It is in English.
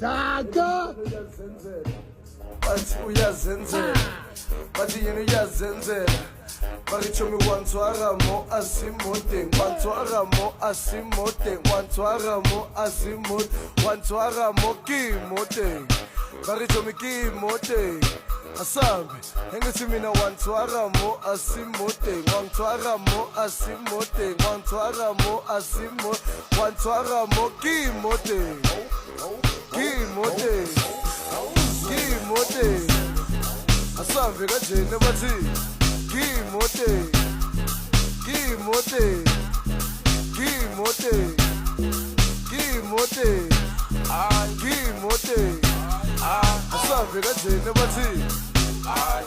Zaka bathi uyazenzela bathi yena uyazenzela bathi me wantwara mo asimode wantwara mo asimode wantwara mo asimode wantwara mo kimode bathi me kimode asambe engithi mina wantwara mo asimode wantwara mo asimode wantwara mo asimode wantwara mo kimode kimode kimode asambe kanjena bathi kimode kimode kimode kimode ay kimode asambe kanjena bathi ay